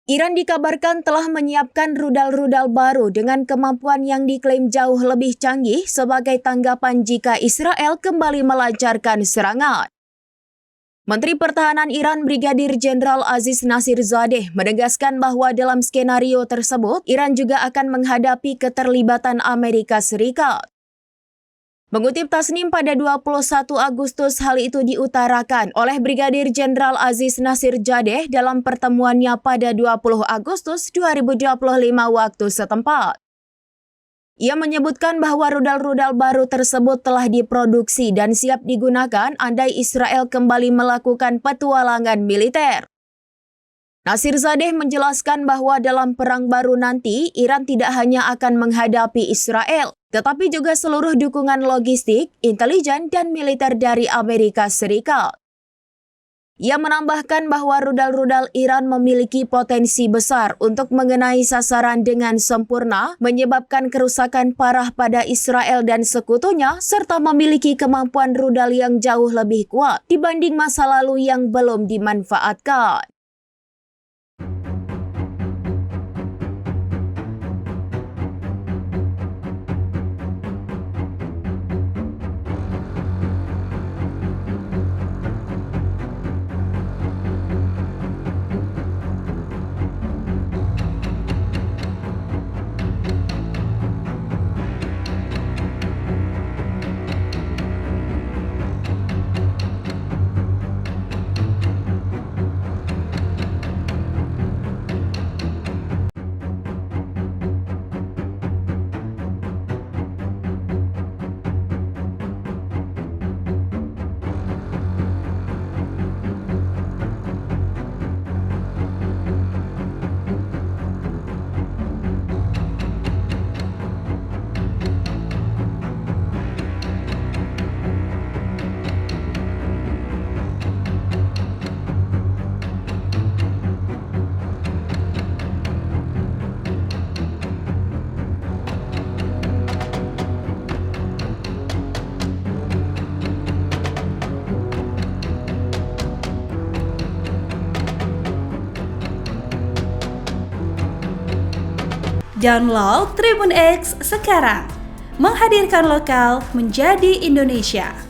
Iran dikabarkan telah menyiapkan rudal-rudal baru dengan kemampuan yang diklaim jauh lebih canggih sebagai tanggapan jika Israel kembali melancarkan serangan. Menteri Pertahanan Iran Brigadir Jenderal Aziz Nasirzadeh menegaskan bahwa dalam skenario tersebut, Iran juga akan menghadapi keterlibatan Amerika Serikat. Mengutip Tasnim pada 21 Agustus, hal itu diutarakan oleh Brigadir Jenderal Aziz Nasirzadeh dalam pertemuannya pada 20 Agustus 2025 waktu setempat. Ia menyebutkan bahwa rudal-rudal baru tersebut telah diproduksi dan siap digunakan andai Israel kembali melakukan petualangan militer. Nasirzadeh menjelaskan bahwa dalam perang baru nanti, Iran tidak hanya akan menghadapi Israel, tetapi juga seluruh dukungan logistik, intelijen, dan militer dari Amerika Serikat. Ia menambahkan bahwa rudal-rudal Iran memiliki potensi besar untuk mengenai sasaran dengan sempurna, menyebabkan kerusakan parah pada Israel dan sekutunya, serta memiliki kemampuan rudal yang jauh lebih kuat dibanding masa lalu yang belum dimanfaatkan. Download Tribun X sekarang, menghadirkan lokal menjadi Indonesia.